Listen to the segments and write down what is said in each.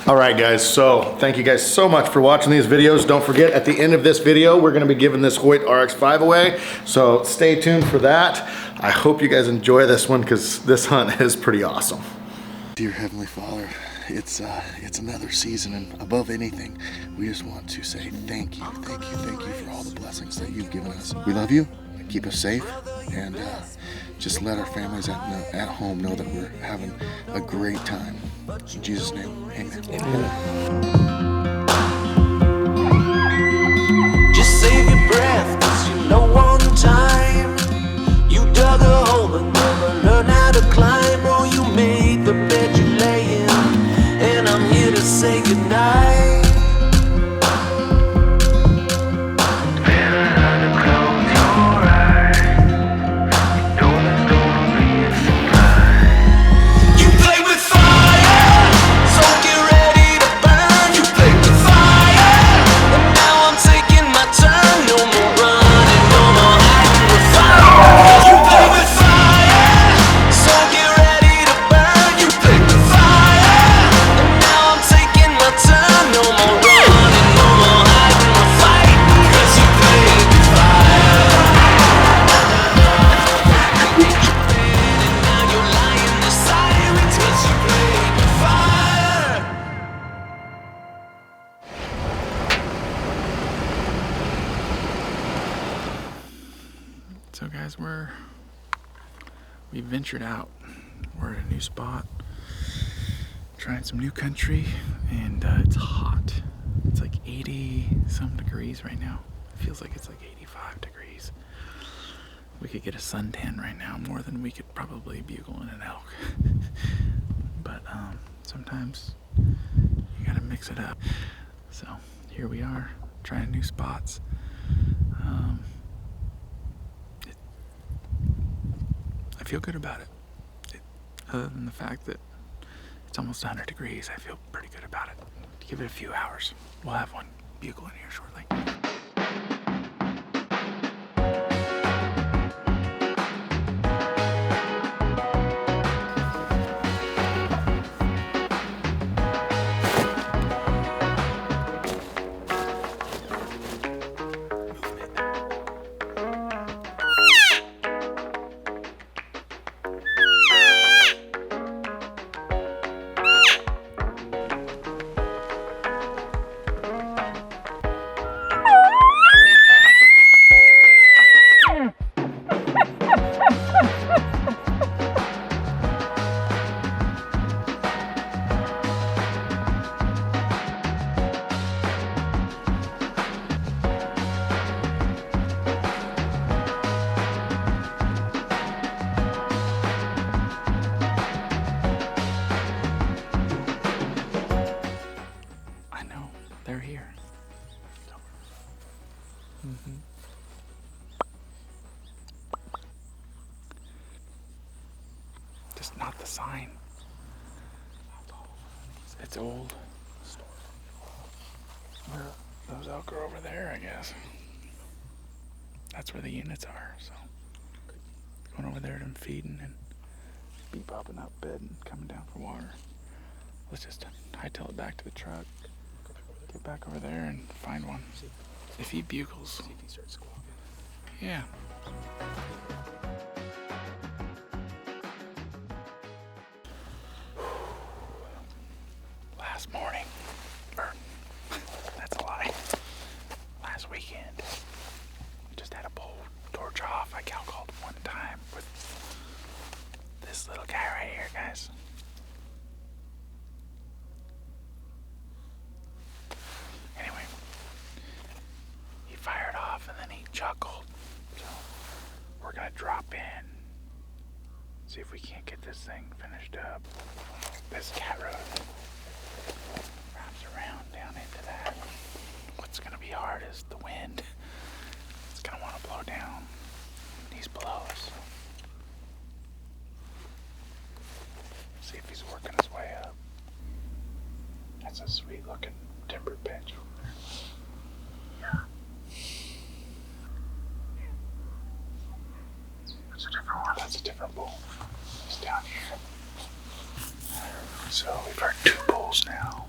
All right, guys, so thank you guys so much for watching these videos. Don't forget, at the end of this video, we're gonna be giving this Hoyt RX-5 away, so stay tuned for that. I hope you guys enjoy this one because this hunt is pretty awesome. Dear Heavenly Father, it's another season, and above anything, we just want to say thank you for all the blessings that you've given us. We love you, keep us safe, and just let our families at home know that we're having a great time. In Jesus' name, amen. Just save your breath, 'cause you know one time you dug a hole but never learned how to climb. Oh, you made the bed you lay in, and I'm here to say goodnight. So guys, we ventured out. We're at a new spot, trying some new country, and it's hot. It's like 80 some degrees right now. It feels like it's like 85 degrees. We could get a suntan right now more than we could probably bugle in an elk. But sometimes you gotta mix it up. So here we are, trying new spots. I feel good about it. Other than the fact that it's almost 100 degrees, I feel pretty good about it. Give it a few hours. We'll have one bugle in here shortly. They're here. Just not the sign. It's old. Those elk are over there, I guess. That's where the units are, so. Going over there and feeding and be popping out bed and coming down for water. Let's just hightail it back to the truck. Get back over there and find one. If he bugles. See if he starts squawking. Yeah. Last morning. That's a lie. Last weekend. We just had a bull torch off. I cow called one time with this little guy right here, guys. Fired off and then he chuckled. So we're gonna drop in, see if we can't get this thing finished up. This cat road wraps around down into that. What's gonna be hard is the wind. It's gonna want to blow down these blows. See if he's working his way up. That's a sweet looking timber bench. That's a different bull. He's down here. So we've heard two bulls now.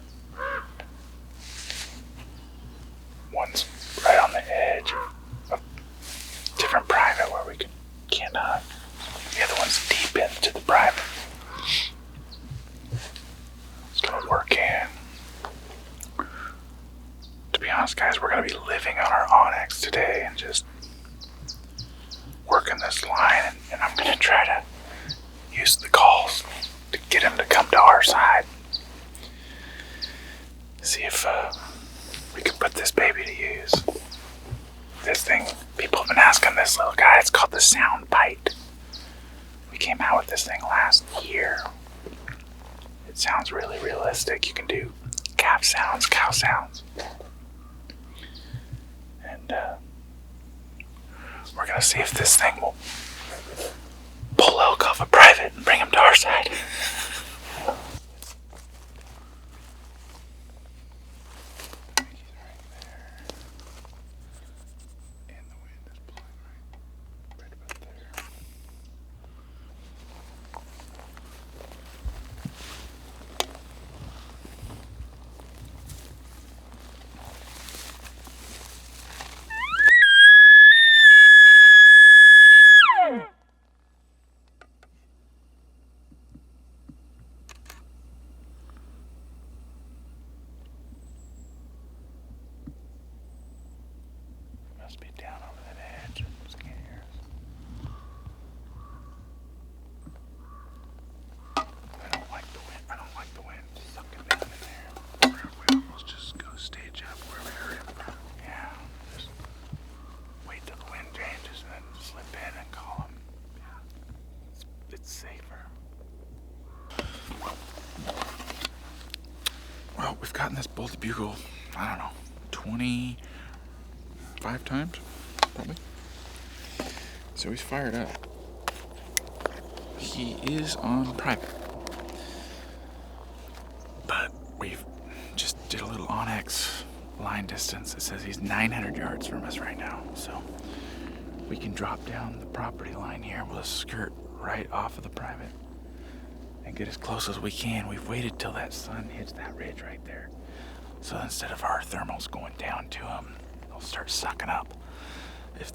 honest, guys, we're gonna be living on our onyx today and just working this line, and I'm gonna try to use the calls to get him to come to our side. See if we can put this baby to use. This thing, people have been asking this little guy, it's called the sound bite. We came out with this thing last year. It sounds really realistic. You can do calf sounds, cow sounds. And we're gonna see if this thing will pull elk off a private and bring him to our side. Must be down over that edge. Just can't hear us. I don't like the wind. I don't like the wind sucking down in there. We almost just go stage up where we heard him from. Yeah. Just wait till the wind changes and then slip in and call him. Yeah. It's safer. Well, we've gotten this bolted bugle, I don't know, 25 times, probably. So he's fired up. He is on private. But we've just did a little onyx line distance. It says he's 900 yards from us right now. So we can drop down the property line here. We'll skirt right off of the private and get as close as we can. We've waited till that sun hits that ridge right there. So instead of our thermals going down to him, they'll start sucking up. If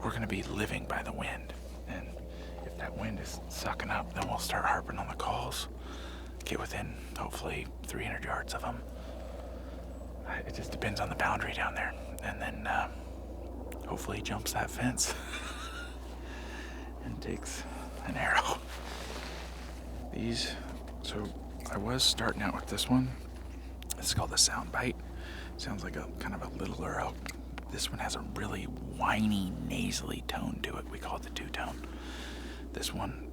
we're gonna be living by the wind, and if that wind is sucking up, then we'll start harping on the calls, get within hopefully 300 yards of them. It just depends on the boundary down there, and then hopefully he jumps that fence and takes an arrow. So I was starting out with this one. It's called the sound bite. Sounds like a kind of a littler elk. This one has a really whiny, nasally tone to it. We call it the two-tone. This one,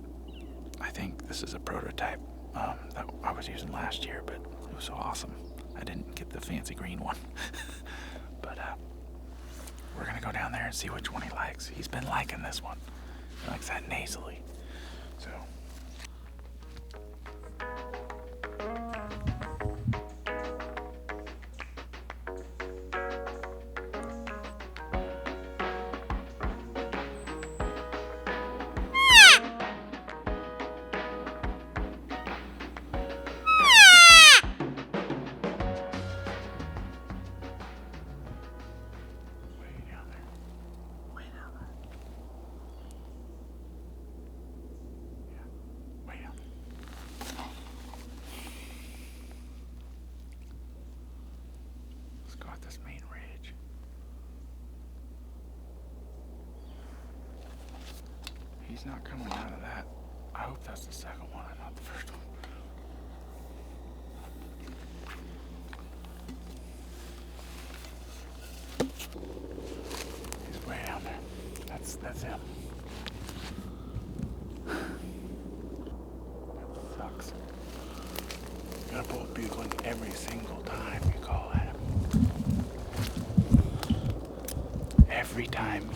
I think this is a prototype that I was using last year, but it was so awesome. I didn't get the fancy green one. But we're gonna go down there and see which one he likes. He's been liking this one. He likes that nasally. So. This main ridge. He's not coming out of that. I hope that's the second one and not the first one. He's way down there. That's him. That sucks. You gotta pull bugling every single time you call at him. Every time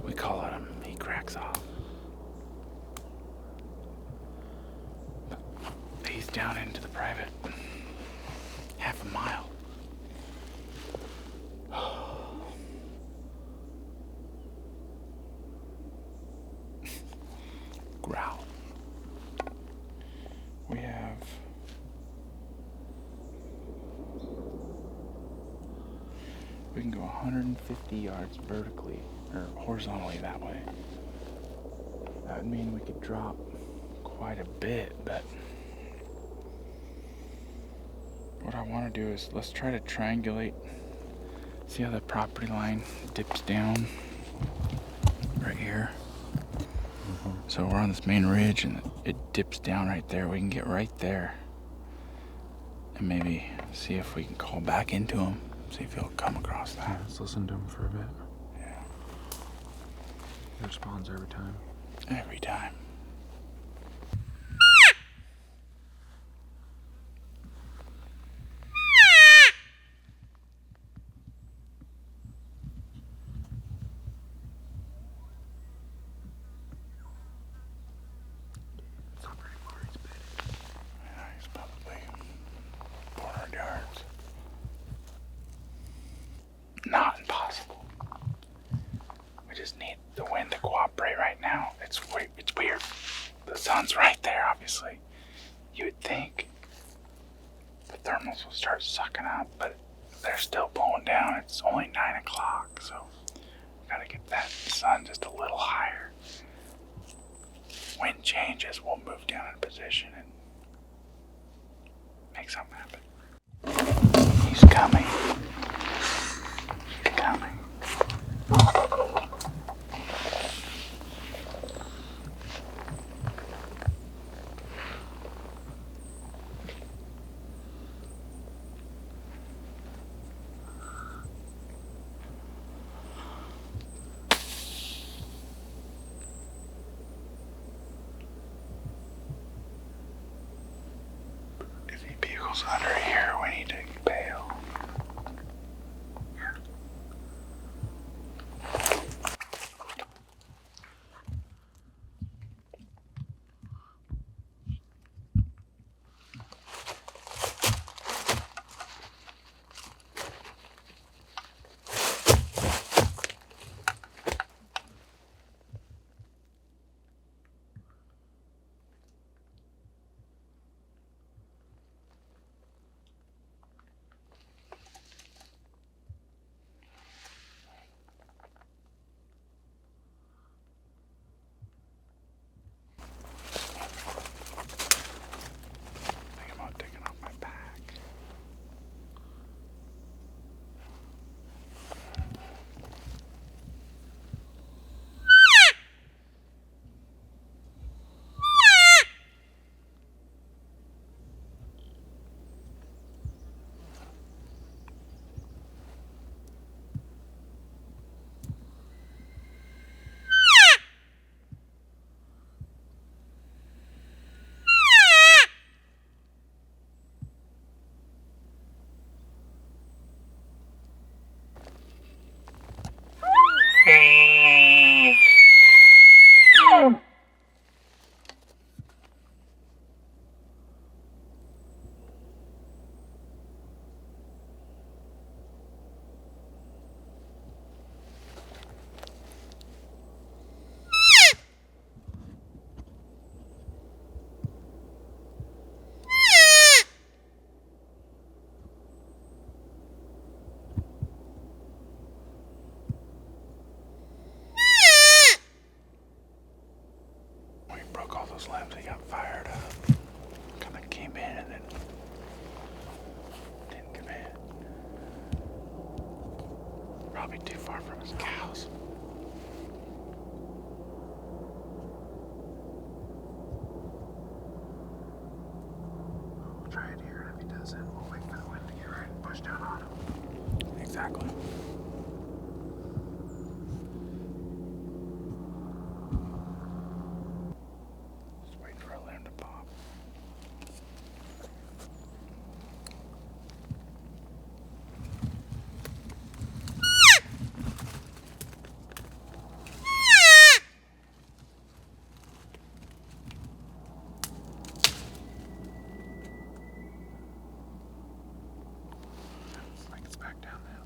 we call at him, he cracks off. He's down into the private. Half a mile. Growl. We can go 150 yards vertically, or horizontally that way. That would mean we could drop quite a bit, but what I want to do is let's try to triangulate See how the property line dips down right here? So we're on this main ridge and it dips down right there. We can get right there and maybe see if we can call back into him. See if he'll come across that. Yeah, let's listen to him for a bit. Yeah. He responds every time. Every time. Yeah, he's probably 400 yards. Not impossible. We just need the wind to cooperate right now. It's weird. The sun's right there, obviously. You would think the thermals will start sucking up, but they're still blowing down. It's only 9 o'clock, so we gotta get that sun just a little higher. Wind changes, we'll move down in position and make something happen. He's coming. He's coming. If he bugles under here, we need to bail. Think about taking off my pack. We broke all those limbs, he got fired up. Kinda came in and then didn't come in. Probably too far from his cows. We'll try it here, and if he doesn't, we'll wait for the wind to get right and push down on him. Exactly. Just waiting for a limb to pop. Like it's back down now.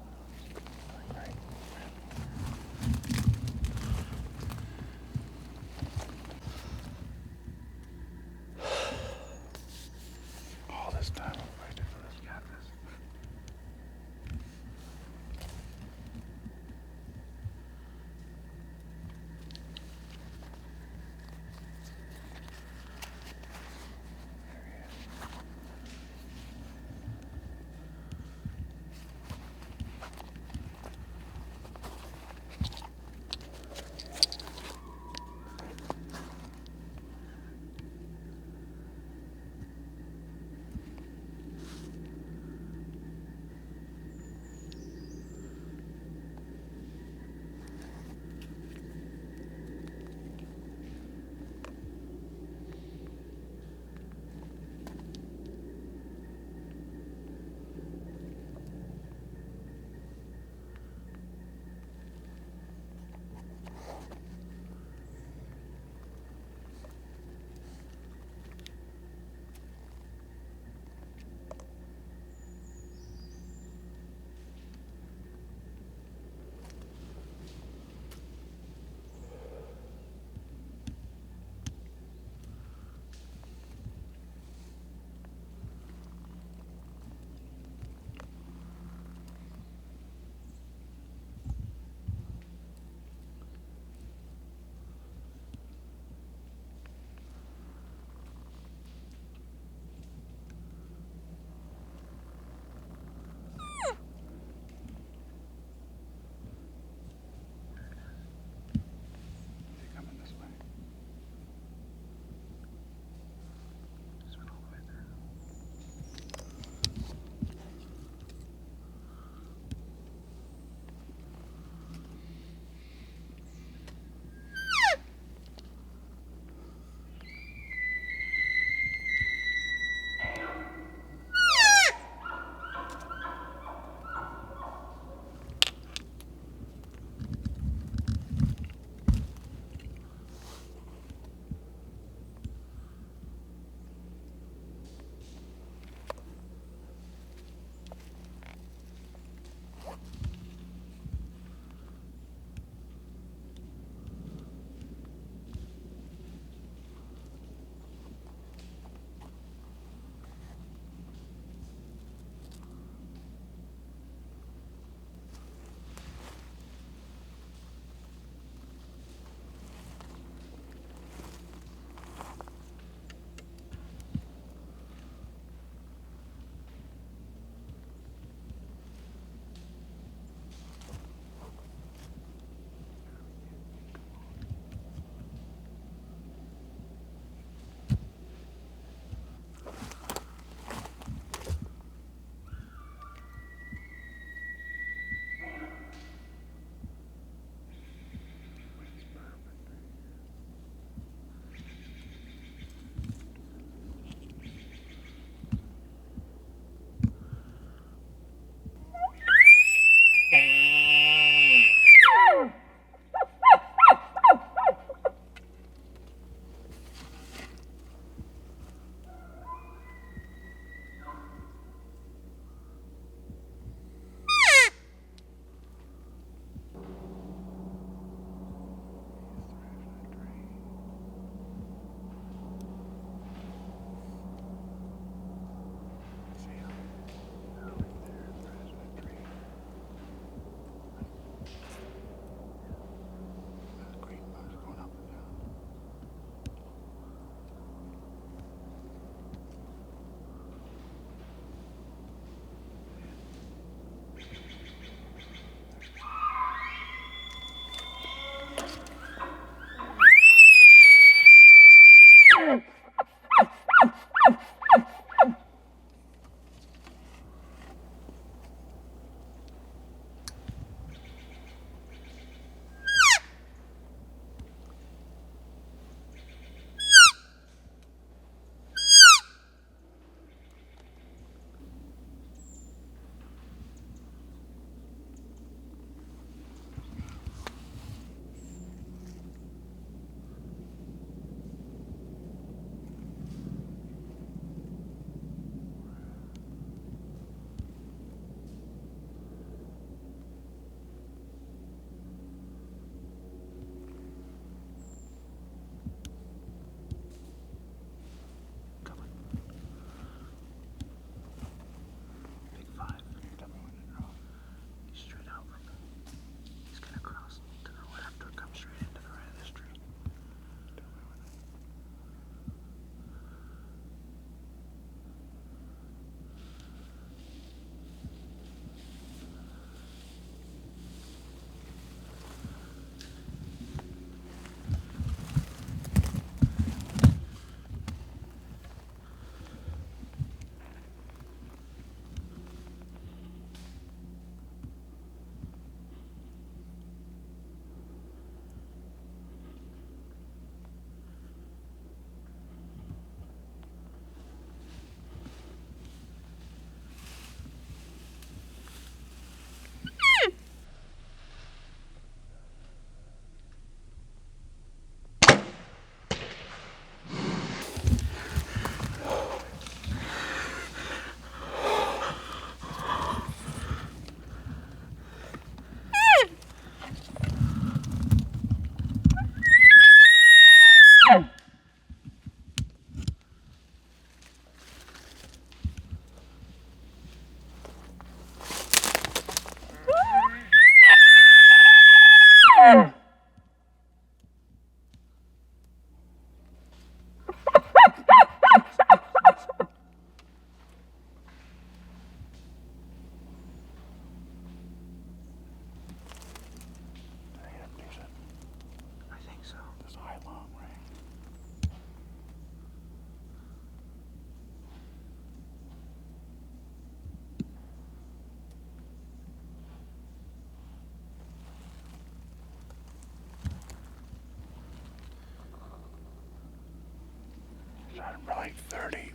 for like 30,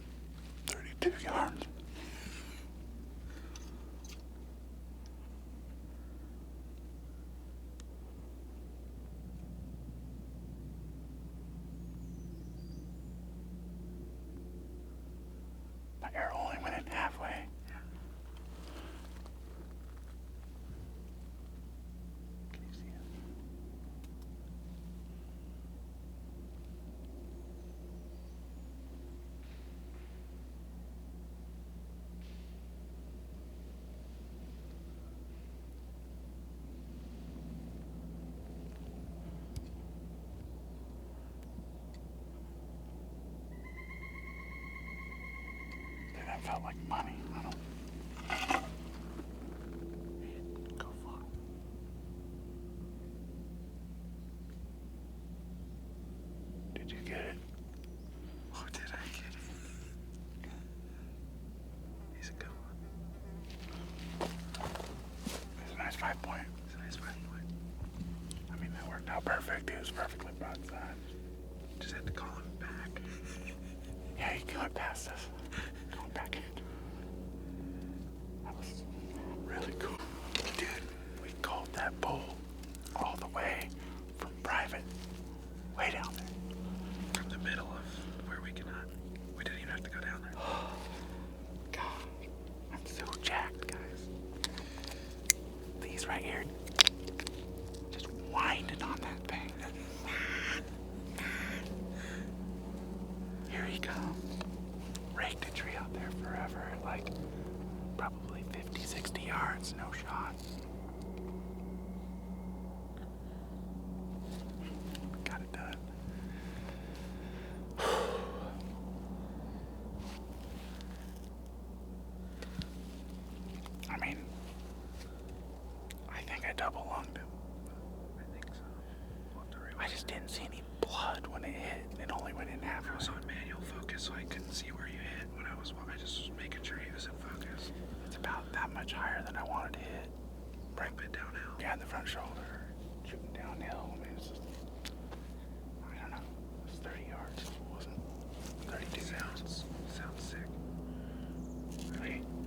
32 yards. My arrow only went in halfway. Can you see it? Dude, that felt like money. I don't. Go far. Did you get it? Oh, did I get it? He's a good one. It's a nice 5 point. It's a nice 5 point. I mean, that worked out perfect. He was perfectly broadside. Just had to call him back. Yeah, he went past us. Going back in. That was really cool. Dude, we called that bull all the way from private, way down there. From the middle of where we cannot. We didn't even have to go down there. God, I'm so jacked, guys. These right here, just winding on that thing. Here he comes. Raked a tree out there forever, like probably 50, 60 yards, no shot. Got it done. I mean, I think I double lunged him. I think so. We'll have to rewind. I just didn't see any blood when it hit. It only went in half. I was on manual focus, so I couldn't see where you hit when I just was making sure he was in focus. It's about that much higher than I wanted to hit. Right bit downhill. Yeah, in the front shoulder, shooting downhill. I mean, it's just, I don't know. It was 30 yards. It wasn't 32 yards. Sounds sick.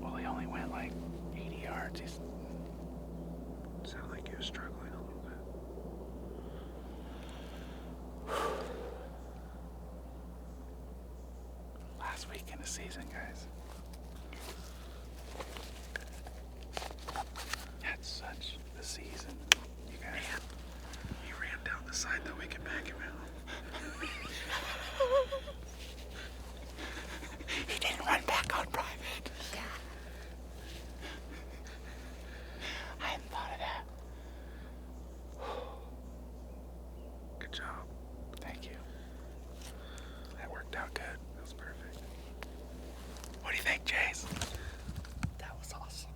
Well, he only went like 80 yards. He's, Sounded like he was struggling a little bit. last week in the season, guys. That's such the season, you guys. Man, he ran down the side that we could back him out. He didn't run back on private. I hadn't thought of that. Good job. Thank you. That worked out good. That was perfect. What do you think, Jace? That was awesome.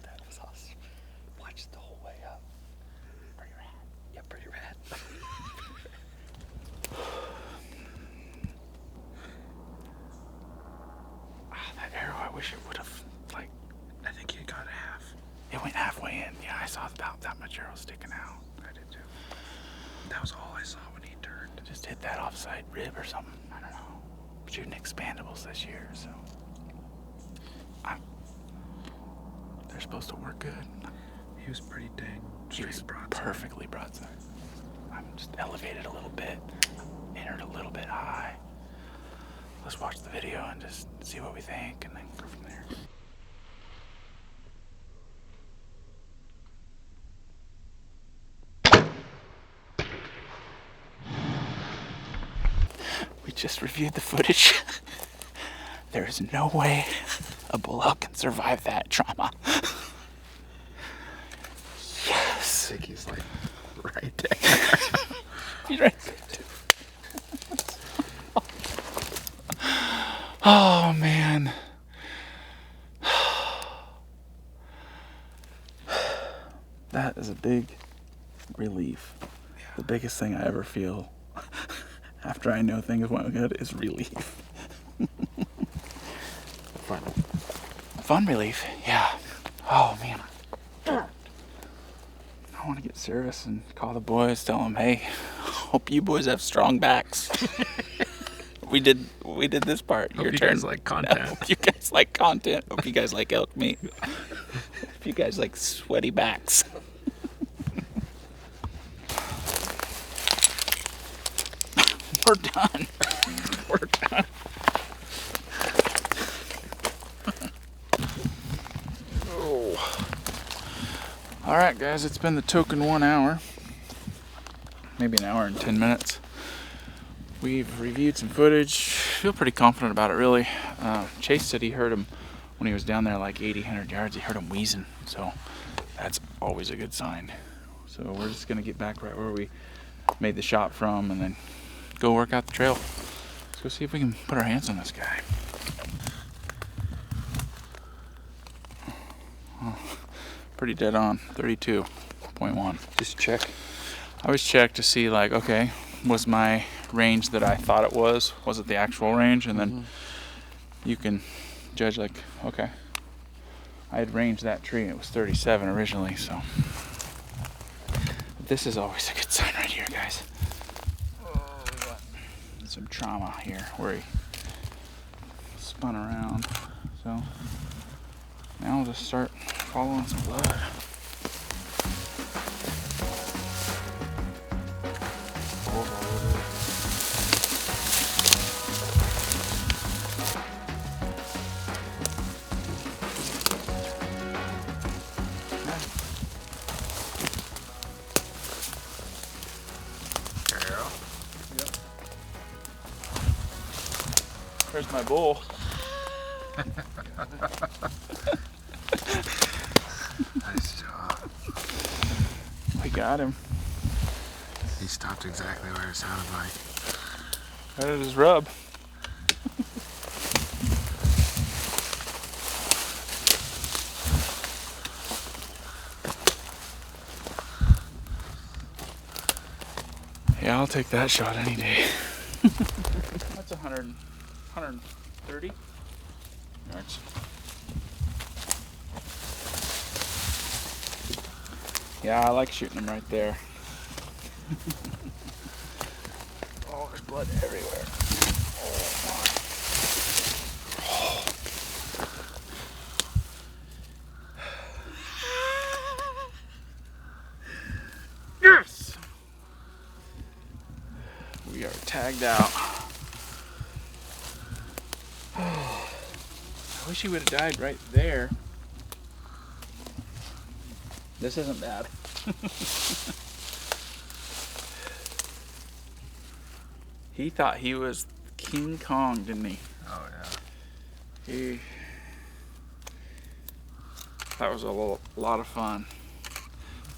That was awesome. Watched the whole way up. Pretty rad. Yeah, pretty rad. That arrow, I wish it would have, like, I think he got half. it went halfway in. Yeah, I saw about that much arrow sticking out. I did too. That was all I saw when he turned. Just hit that offside rib or something. I don't know. I'm shooting expandables this year, so they're supposed to work good. He was pretty dang He was straight broadside. perfectly broadside. I'm just elevated a little bit, entered a little bit high. Let's watch the video and just see what we think, and then go from there. We just reviewed the footage. There is no way a bull elk can survive that trauma. Yes. I think he's like right there. He's right there too. Oh man. That is a big relief. The biggest thing I ever feel after I know things went good is relief. Fun. Fun relief, yeah. Oh man. I want to get serious and call the boys, tell them, hey, hope you boys have strong backs. We We did this part. Hope Your you turn. guys like content. Hope you guys like content. Hope you guys like elk meat. Hope you guys like sweaty backs. We're done. We're done. Oh. All right, guys, it's been the token 1 hour. Maybe an hour and 10 minutes. We've reviewed some footage. Feel pretty confident about it, really. Chase said he heard him when he was down there like 80, 100 yards. He heard him wheezing, so that's always a good sign. So we're just gonna get back right where we made the shot from and then go work out the trail. Let's go see if we can put our hands on this guy. Oh, pretty dead on, 32.1. Just check. I always check to see, like, okay, was my range that I thought it was it the actual range? And then you can judge, like, okay, I had ranged that tree and it was 37 originally, so this is always a good sign right here, guys. Oh, we got some trauma here where he spun around. So now we'll just start following some blood. There's my bull. Nice job. We got him. He stopped exactly where it sounded like. How did his rub? Yeah, I'll take that shot any day. That's 130 yards. Yeah, I like shooting them right there. Oh, there's blood everywhere. Yes! We are tagged out. I wish he would have died right there. This isn't bad. He thought he was King Kong, didn't he? Oh yeah. That was a lot of fun.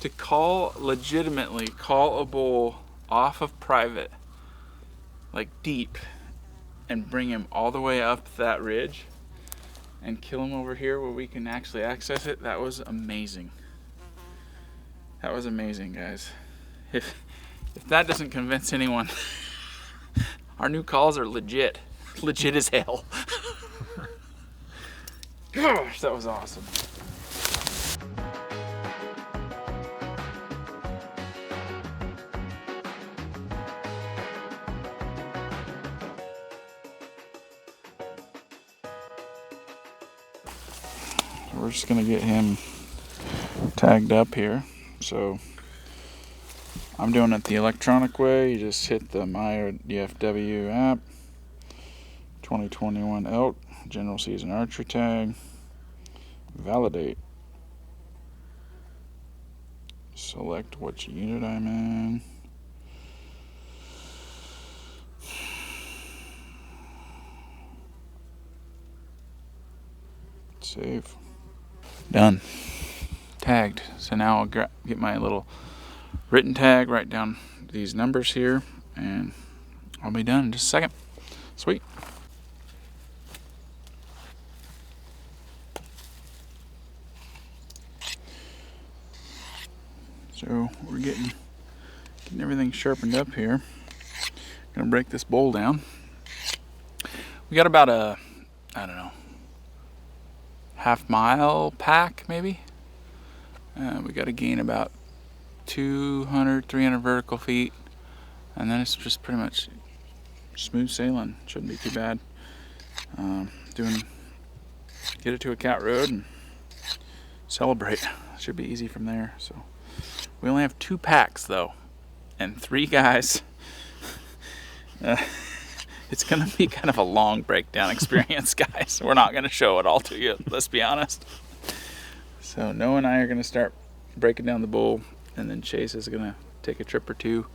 To legitimately call a bull off of private, like deep, and bring him all the way up that ridge and kill him over here where we can actually access it, that was amazing. That was amazing, guys. If that doesn't convince anyone, our new calls are legit. Legit as hell. Gosh, that was awesome. We're just gonna get him tagged up here. So I'm doing it the electronic way. You just hit the My DFW app, 2021 elk, general season archery tag, validate, select which unit I'm in, save, done, tagged. So now I'll get my little written tag, write down these numbers here, and I'll be done in just a second. Sweet. So we're getting everything sharpened up here. Gonna break this bowl down. We got about a, I don't know, half-mile pack maybe. We got to gain about 200, 300 vertical feet, and then it's just pretty much smooth sailing. Shouldn't be too bad. Get it to a cat road and celebrate. Should be easy from there. So we only have 2 packs though, and 3 guys. It's gonna be kind of a long breakdown experience, guys. We're not gonna show it all to you, let's be honest. So Noah and I are gonna start breaking down the bull, and then Chase is gonna take a trip or 2,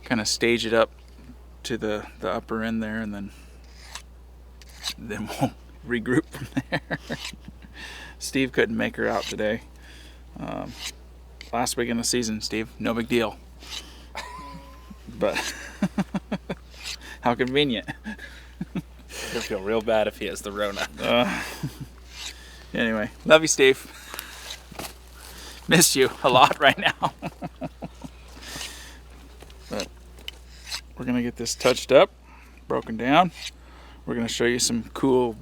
kind of stage it up to the upper end there, and then we'll regroup from there. Steve couldn't make her out today. Last week in the season, Steve, no big deal. But how convenient. He'll feel real bad if he has the Rona. Anyway, love you, Steve. Miss you a lot right now. But we're gonna get this touched up, broken down. We're gonna show you some cool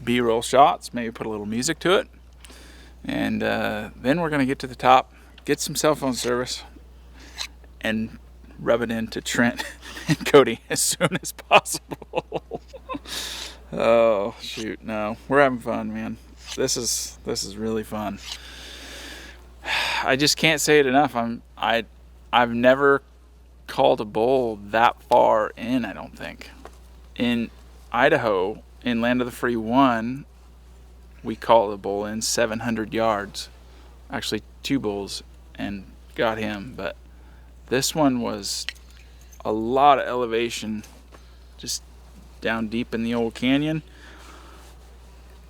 B-roll shots, maybe put a little music to it. And then we're gonna get to the top, get some cell phone service, and rub it into Trent and Cody as soon as possible. Oh shoot, no, we're having fun, man. This is really fun. I just can't say it enough. I've never called a bull that far in, I don't think. In Idaho, in Land of the Free 1, we called a bull in 700 yards. Actually 2 bulls, and got him. But this one was a lot of elevation, just down deep in the old canyon.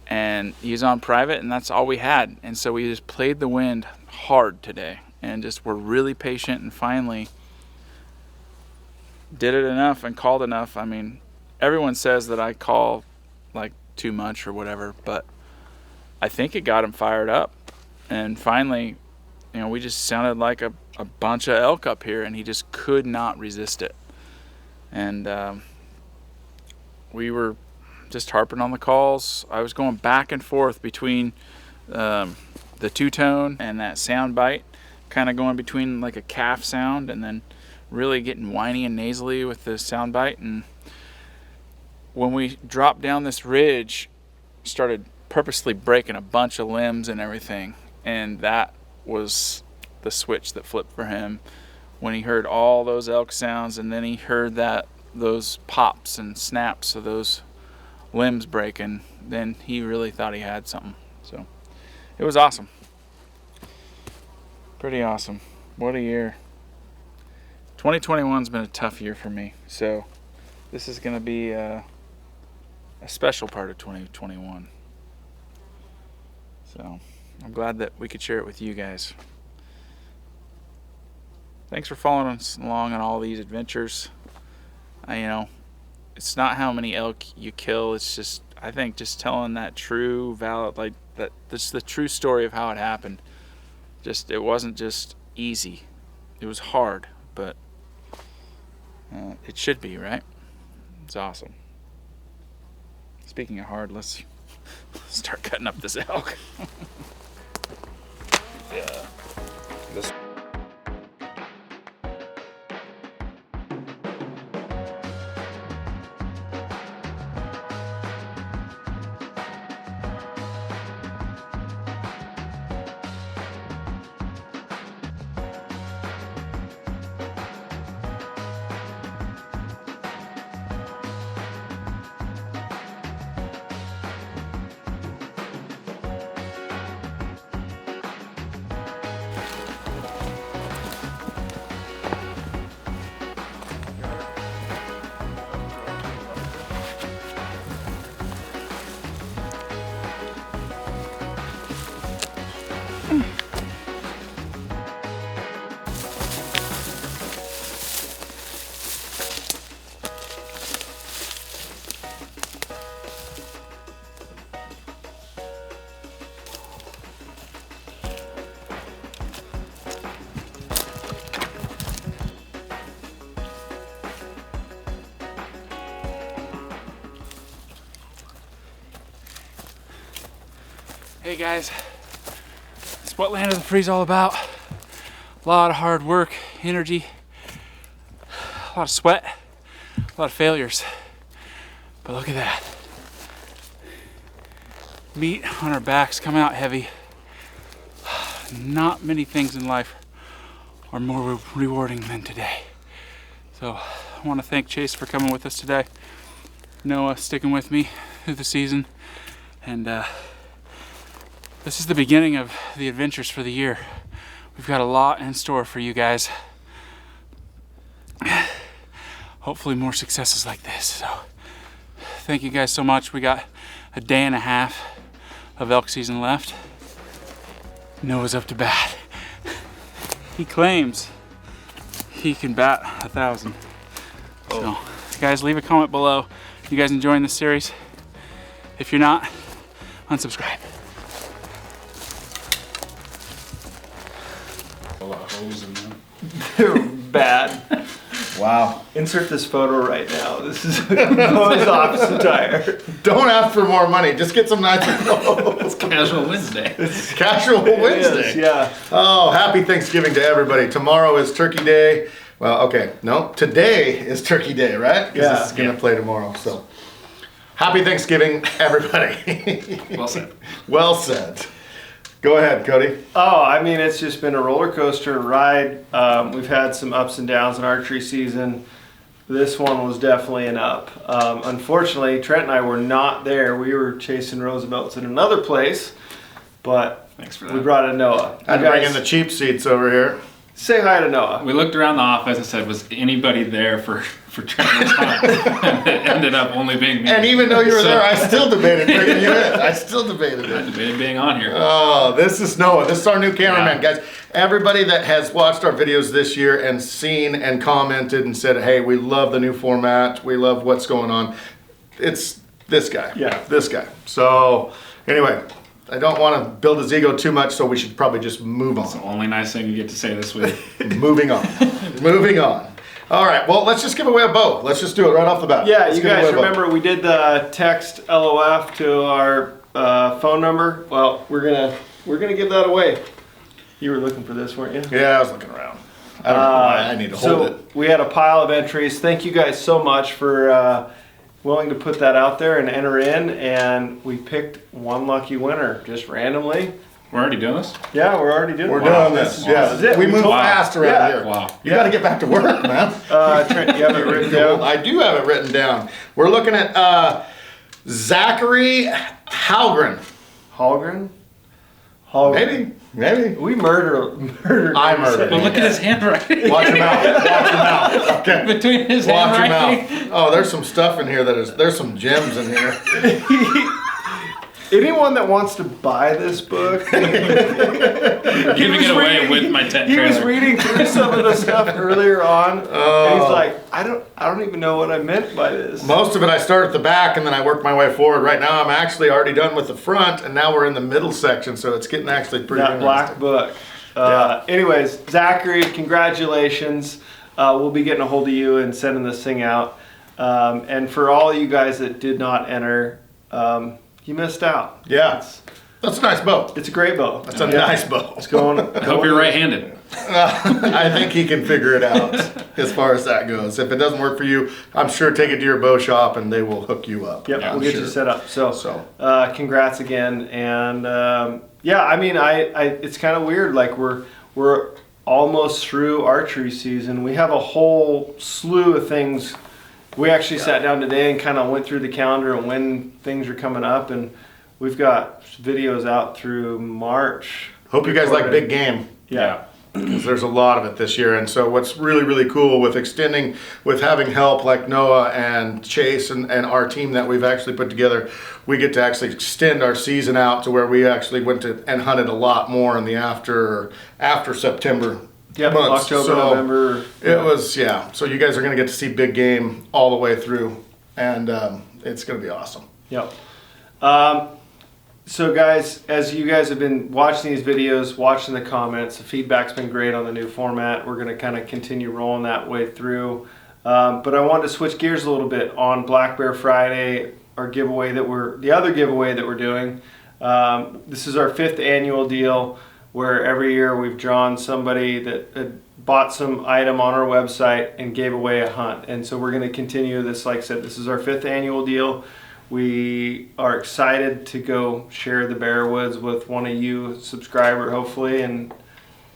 And he's on private, and that's all we had. And so we just played the wind hard today, and just were really patient, and finally did it enough and called enough. I mean, everyone says that I call like too much or whatever, but I think it got him fired up. And finally, you know, we just sounded like a bunch of elk up here, and he just could not resist it. And we were just harping on the calls. I was going back and forth between the two-tone and that sound bite, kind of going between like a calf sound and then really getting whiny and nasally with the sound bite. And when we dropped down this ridge, started purposely breaking a bunch of limbs and everything, and that was the switch that flipped for him when he heard all those elk sounds, and then he heard those pops and snaps of those limbs breaking. Then he really thought he had something. So it was awesome. Pretty awesome. What a year. 2021's been a tough year for me, so this is going to be a special part of 2021. So I'm glad that we could share it with you guys. Thanks for following us along on all these adventures. You know, it's not how many elk you kill, it's just, I think, just telling that true, valid, like that's the true story of how it happened. Just, it wasn't just easy. It was hard, but it should be, right? It's awesome. Speaking of hard, let's start cutting up this elk. Yeah. Hey guys, it's what Land of the Free is all about. A lot of hard work, energy, a lot of sweat, a lot of failures. But look at that. meat on our backs, come out heavy. Not many things in life are more rewarding than today. So I want to thank Chase for coming with us today. Noah sticking with me through the season. And this is the beginning of the adventures for the year. We've got a lot in store for you guys. Hopefully more successes like this. So thank you guys so much. We got a day and a half of elk season left. Noah's up to bat. He claims he can bat 1,000. So guys, leave a comment below. You guys enjoying this series? If you're not, unsubscribe. They're bad. Wow. Insert this photo right now. This is Noah's office attire. Don't ask for more money. Just get some nicer clothes. Casual Wednesday. It's Casual Wednesday. It is, yeah. Oh, happy Thanksgiving to everybody. Tomorrow is Turkey Day. Well, okay. No, today is Turkey Day, right? 'Cause Yeah. this is going to play tomorrow. So happy Thanksgiving, everybody. Well said. Well said. Go ahead, Cody. Oh, I mean, it's just been a roller coaster ride. We've had some ups and downs in archery season. This one was definitely an up. Unfortunately, Trent and I were not there. We were chasing Roosevelts in another place, but Thanks for we that. brought in Noah. I'd You bring guys in the cheap seats over here. say hi to Noah. We looked around the office and said, was anybody there for Trevor's hunt? And it ended up only being me. And even though you were So- there, I still debated bringing you in. I still debated I it. debated being on here. Oh, this is Noah. This is our new cameraman, Yeah. guys. Everybody that has watched our videos this year and seen and commented and said, hey, we love the new format. We love what's going on. It's this guy. Yeah. This guy. So, anyway, I don't want to build his ego too much, so we should probably just move It's the on. only nice thing you get to say this week. Moving on. Moving on. All right, well, let's just give away a bow. Let's just do it right off the bat. Yeah, Let's you give away guys a bow. remember we did the text LOF to our phone number? Well, we're gonna give that away. You were looking for this, weren't you? Yeah, I was looking around. I don't know why I need to hold it. We had a pile of entries. Thank you guys so much for willing to put that out there and enter in. And we picked one lucky winner just randomly. We're already doing this? Yeah, we're already doing. We're Wow, doing this. is Yeah, it. we move told- fast around Yeah. here. Wow. You got to get back to work, man. Trent, you have it written down. I do have it written down. We're looking at Zachary Halgren. Holgren. Maybe. We murdered. I murdered. Well, look at his handwriting. Watch him out. Watch him out. Okay. Between his Watch him handwriting. out. Oh, there's some stuff in here there's some gems in here. Anyone that wants to buy this book, Giving it away with my tent he trailer. was reading through some of the stuff earlier on, and he's like, I don't even know what I meant by this. Most of it I start at the back and then I work my way forward. Right now I'm actually already done with the front and now we're in the middle section, so it's getting actually pretty That black interesting. book. Yeah. Anyways, Zachary, congratulations. We'll be getting a hold of you and sending this thing out. And for all you guys that did not enter, you missed out. Yeah. That's a nice bow. It's a great bow. That's a nice bow. It's going. I hope you're right-handed. I think he can figure it out as far as that goes. If it doesn't work for you, I'm sure take it to your bow shop and they will hook you up. Yep, Yeah, we'll get sure. you set up. So, So. congrats again. And yeah, I mean, it's kind of weird. Like we're almost through archery season. We have a whole slew of things. We actually sat down today and kind of went through the calendar and when things are coming up, and we've got videos out through March. Hope you guys like big game. Yeah. Because there's a lot of it this year. And so what's really, really cool with extending, with having help like Noah and Chase and our team that we've actually put together, we get to actually extend our season out to where we actually went to and hunted a lot more in the after September Yep, months. October, So November. It was, yeah. So you guys are going to get to see big game all the way through. And it's going to be awesome. Yep. So guys, as you guys have been watching these videos, watching the comments, the feedback's been great on the new format. We're going to kind of continue rolling that way through. But I wanted to switch gears a little bit on Black Bear Friday, our giveaway the other giveaway that we're doing. This is our 5th annual deal where every year we've drawn somebody that had bought some item on our website and gave away a hunt. And so we're going to continue this. Like I said, this is our 5th annual deal. We are excited to go share the Bear Woods with one of you, subscriber, hopefully. And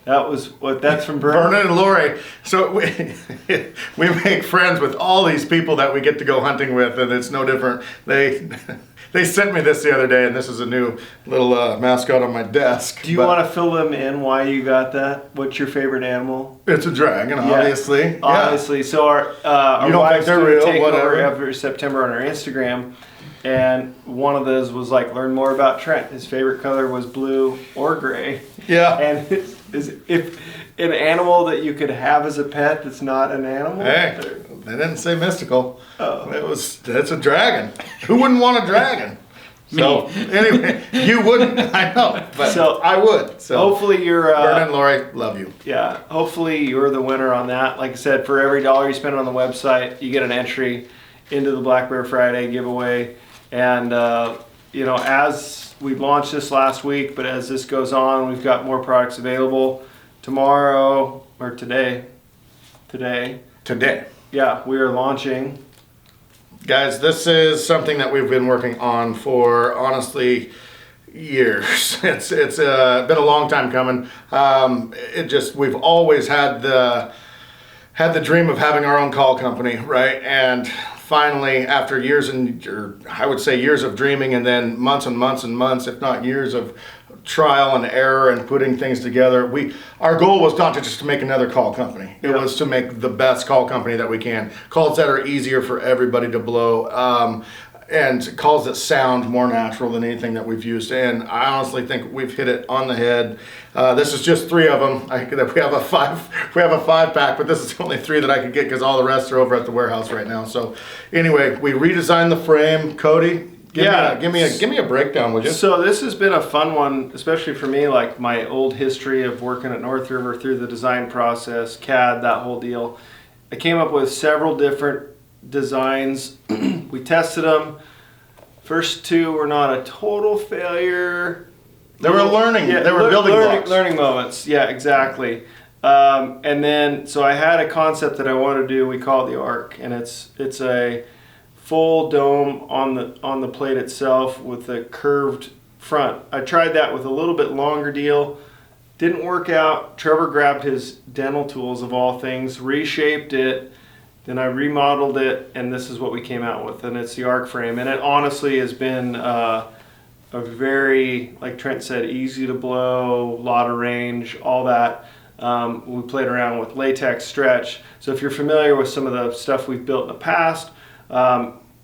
that's from Vernon. Vernon and Lori. So we make friends with all these people that we get to go hunting with, and it's no different. They sent me this the other day, and this is a new little mascot on my desk. Do you want to fill them in why you got that? What's your favorite animal? It's a dragon, obviously. Yeah. Obviously. So our You don't wives think do they're a real, takeover whatever. every September on our Instagram, and one of those was like, learn more about Trent. His favorite color was blue or gray. Yeah. And if an animal that you could have as a pet that's not an animal. Hey, they didn't say mystical. Oh. It's a dragon. Who wouldn't want a dragon? So anyway, you wouldn't. I know, but So, I would. So hopefully you're Vernon and Lori, love you. yeah, hopefully you're the winner on that. Like I said, for every $1 you spend on the website, you get an entry into the Black Bear Friday giveaway. And as we launched this last week, but as this goes on, we've got more products available tomorrow or today. Yeah, we are launching. Guys, this is something that we've been working on for honestly years. It's been a long time coming. We've always had the dream of having our own call company, right? And finally, after years of dreaming, and then months and months and months, if not years of trial and error and putting things together, our goal was not to just make another call company. It was to make the best call company that we can. Calls that are easier for everybody to blow, and calls that sound more natural than anything that we've used. And I honestly think we've hit it on the head. This is just 3 of them. We have a 5-pack, but this is only 3 that I could get because all the rest are over at the warehouse right now. So anyway, we redesigned the frame. Cody, give me a breakdown, would you? So this has been a fun one, especially for me, like my old history of working at North River through the design process, CAD, that whole deal. I came up with several different designs. We tested them. First 2 were not a total failure. They were learning. They were building blocks. Learning moments. Yeah, exactly. And then, so I had a concept that I wanted to do. We call it the arc, and it's a full dome on the plate itself with a curved front. I tried that with a little bit longer deal. Didn't work out. Treavor grabbed his dental tools of all things, reshaped it, then I remodeled it, and this is what we came out with, and it's the arc frame. And it honestly has been a very, like Trent said, easy to blow, lot of range, all that. We played around with latex stretch. So if you're familiar with some of the stuff we've built in the past,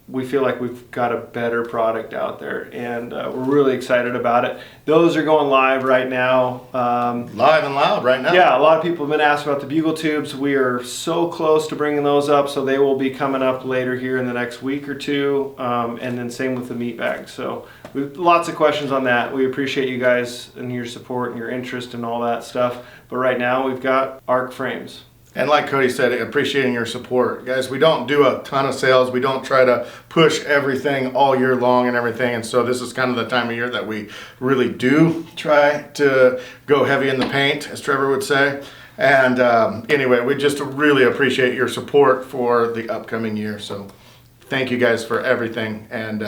we feel like we've got a better product out there, and we're really excited about it. Those are going live right now. Live and loud right now. Yeah, a lot of people have been asking about the bugle tubes. We are so close to bringing those up, so they will be coming up later here in the next week or 2, and then same with the meat bags. So we've lots of questions on that. We appreciate you guys and your support and your interest and all that stuff. But right now we've got arc frames. And like Cody said, appreciating your support. Guys, we don't do a ton of sales. We don't try to push everything all year long and everything. And so this is kind of the time of year that we really do try to go heavy in the paint, as Treavor would say. And anyway, we just really appreciate your support for the upcoming year. So thank you guys for everything. And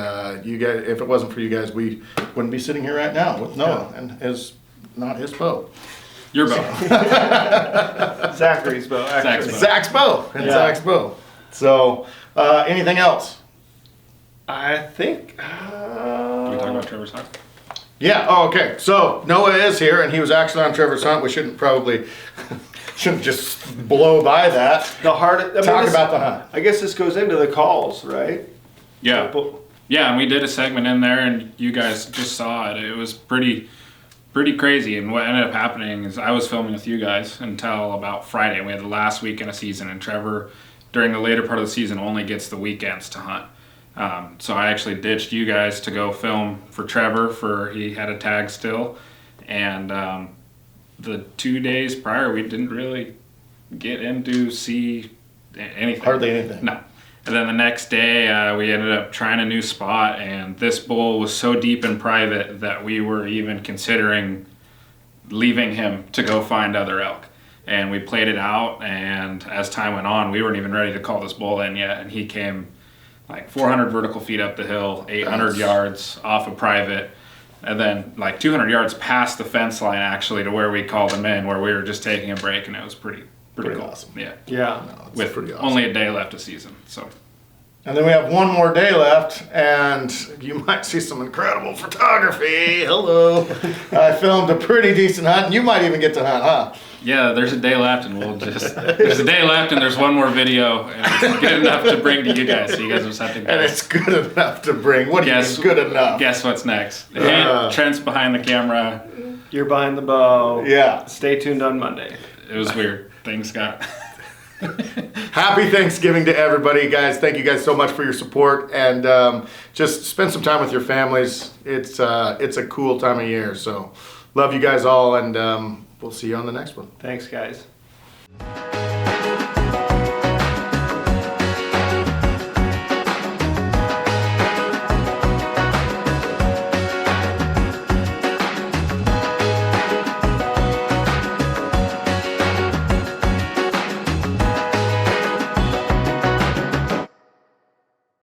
you guys, if it wasn't for you guys, we wouldn't be sitting here right now with Noah and not his bow. Your bow. Zachary's bow, actually. Zach's bow. And Zach's bow. So, anything else? I think... Can we talk about Trevor's hunt? Yeah. Oh, okay. So Noah is here, and he was actually on Trevor's hunt. We shouldn't just blow by that. Talk about the hunt. I guess this goes into the calls, right? Yeah. Yeah, and we did a segment in there, and you guys just saw it. It was pretty crazy. And what ended up happening is I was filming with you guys until about Friday. We had the last weekend of season, and Treavor, during the later part of the season, only gets the weekends to hunt. So I actually ditched you guys to go film for Treavor, he had a tag still. And the 2 days prior, we didn't really get in to see anything. Hardly anything. No. And then the next day, we ended up trying a new spot, and this bull was so deep in private that we were even considering leaving him to go find other elk. And we played it out, and as time went on, we weren't even ready to call this bull in yet, and he came like 400 vertical feet up the hill, 800 That's- yards off a private, and then like 200 yards past the fence line actually to where we called them in, where we were just taking a break, and it was pretty Pretty cool. awesome. Yeah. Yeah. It's With pretty awesome. only a day left of season, so. And then we have one more day left, and you might see some incredible photography. Hello. I filmed a pretty decent hunt, and you might even get to hunt, huh? Yeah, there's a day left, and there's a day left, and there's one more video, and it's good enough to bring to you guys, so you guys just have to And guess. it's good enough to bring. What do you mean good enough? Guess what's next. Hey, Trent's behind the camera. You're behind the bow. Yeah. Stay tuned on Monday. It was weird. Things got... Happy Thanksgiving to everybody, guys. Thank you guys so much for your support, and just spend some time with your families. It's a cool time of year, so love you guys all, and we'll see you on the next one. Thanks, guys.